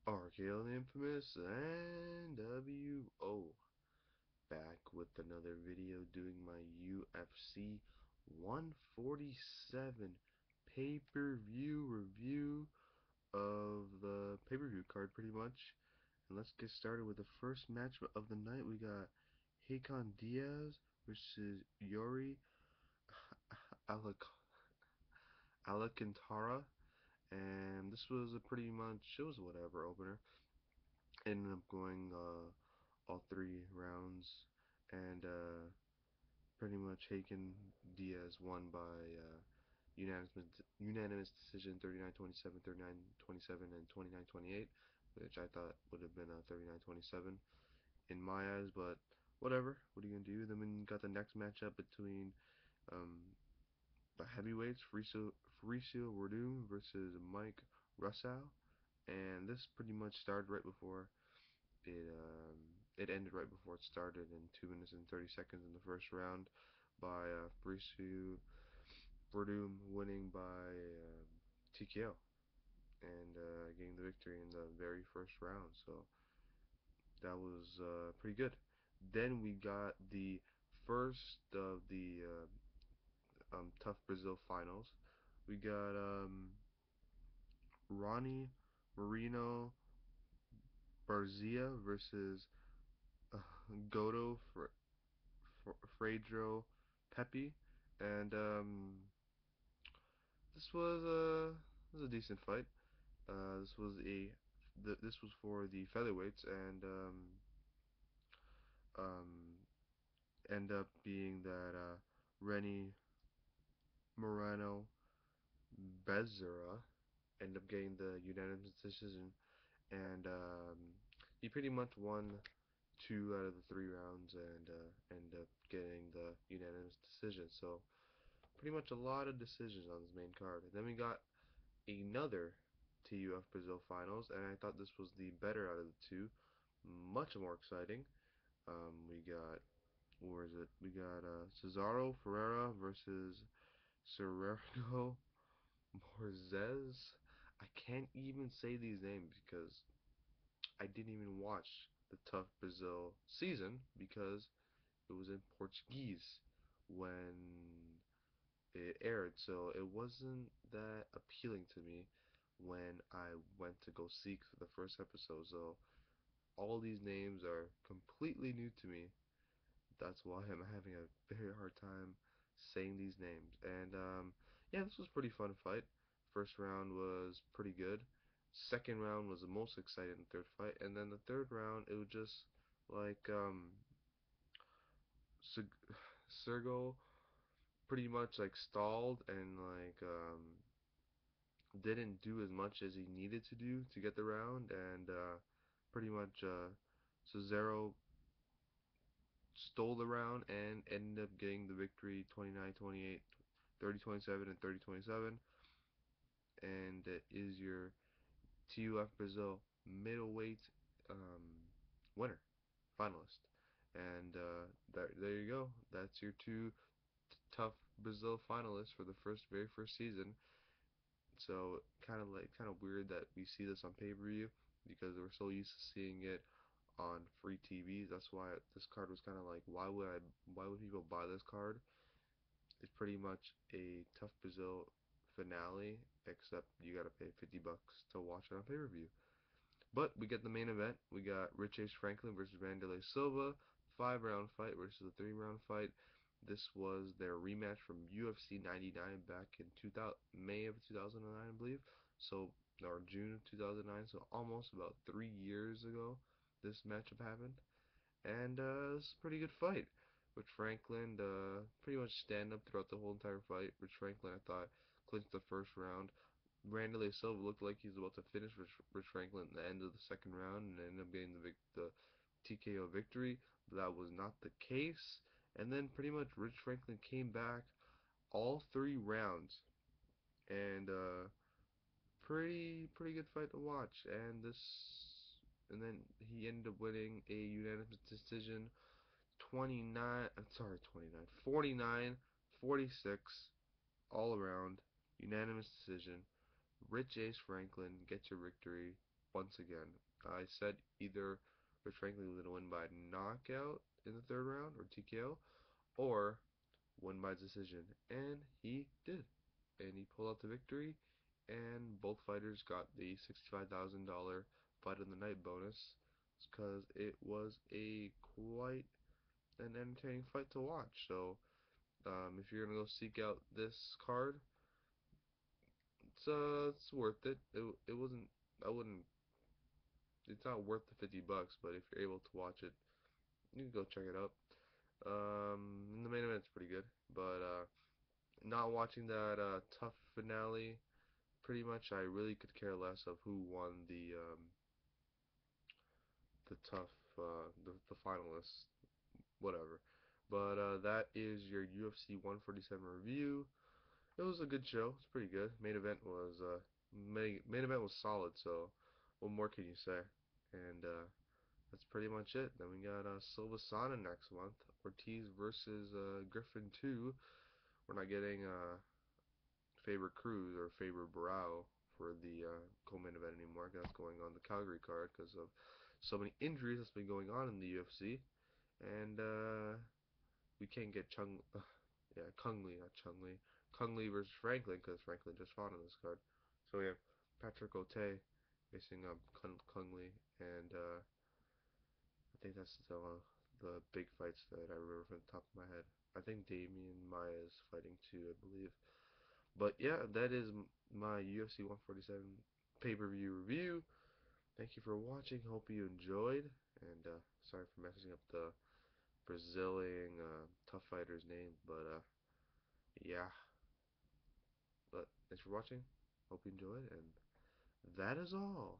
RKO the Infamous and WO back with another video doing my UFC 147 pay-per-view review of the pay-per-view card pretty much. And let's get started with the first match of the night. We got Hacran Dias versus Yuri Alcantara, and this was a pretty much, it was whatever opener. Ended up going all 3 rounds, and pretty much Hacran Dias won by unanimous decision, 39-27, 39-27, and 29-28, which I thought would have been a 39-27 in my eyes, but whatever. What are you gonna do? Then we got the next matchup between um, the heavyweights, Fabricio Werdum versus Mike Russow, and this pretty much started right before it ended right before it started in 2 minutes and 30 seconds in the first round by Fabricio Werdum winning by TKO and getting the victory in the very first round. So that was pretty good. Then we got the first of the Tough Brazil finals. We got Ronnie Marino Barzia versus Godofredo Pepey, and this was a decent fight. This was for the featherweights, and um, end up being that Rennie Mariano Bezerra ended up getting the unanimous decision, and he pretty much won 2 out of the 3 rounds and ended up getting the unanimous decision. So pretty much a lot of decisions on this main card. And then we got another TUF Brazil finals, and I thought this was the better out of the two. Much more exciting. We got, where is it? We got Cezar Ferreira versus Sergio Moraes. I can't even say these names because I didn't even watch the Tough Brazil season because it was in Portuguese when it aired, so it wasn't that appealing to me when I went to go seek the first episode. So all these names are completely new to me. That's why I'm having a very hard time saying these names. And yeah, this was a pretty fun fight. First round was pretty good. Second round was the most exciting third fight, and then the third round it was just like Sergio pretty much like stalled and like didn't do as much as he needed to do to get the round, and pretty much Cesaro stole the round and ended up getting the victory 29-28, 30-27, and 30-27, and that is your TUF Brazil middleweight um, winner, finalist. And there you go. That's your two tough Brazil finalists for the very first season. So kind of weird that we see this on pay-per-view because we're so used to seeing it on free TVs. That's why this card was kind of like, why would people buy this card? It's pretty much a Tough Brazil finale, except you gotta pay $50 to watch it on pay-per-view. But we get the main event. We got Rich Ace Franklin versus Wanderlei Silva, 5 round fight versus a 3 round fight. This was their rematch from UFC 99 back in May of 2009, I believe. So, or June of 2009. So almost about 3 years ago, this matchup happened, and this is a pretty good fight. Rich Franklin pretty much stand up throughout the whole entire fight. Rich Franklin, I thought, clinched the first round. Wanderlei Silva looked like he was about to finish Rich Franklin at the end of the second round and ended up getting the TKO victory, but that was not the case. And then pretty much Rich Franklin came back all 3 rounds, and pretty good fight to watch. And then he ended up winning a unanimous decision, 49, 46, all around, unanimous decision. Rich Ace Franklin gets your victory once again. I said either Rich Franklin was going to win by knockout in the third round or TKO, or win by decision, and he did. And he pulled out the victory, and both fighters got the $65,000 fight of the night bonus because it was a quite an entertaining fight to watch. So if you're gonna go seek out this card, it's worth it. It wasn't. I wouldn't. It's not worth the $50, but if you're able to watch it, you can go check it out. The main event's pretty good, but not watching that tough finale. Pretty much, I really could care less of who won the tough the finalists, whatever. But that is your UFC 147 review. It was a good show. It's pretty good. Main event was solid. So what more can you say? And that's pretty much it. Then we got Silva Sana next month. Ortiz versus Griffin 2. We're not getting Faber Cruz or Faber Barao for the co-main event anymore. That's going on the Calgary card because of so many injuries that's been going on in the UFC. And we can't get yeah, Kungly, not Chung-Li. Kungly versus Franklin because Franklin just fought on this card. So we have Patrick O'Tay facing up Kungly, and I think that's the big fights that I remember from the top of my head. I think Damian Maia is fighting too, I believe. But yeah, that is my UFC 147 pay-per-view review. Thank you for watching. Hope you enjoyed. And sorry for messing up the Brazilian tough fighter's name. But yeah. But thanks for watching. Hope you enjoyed. And that is all.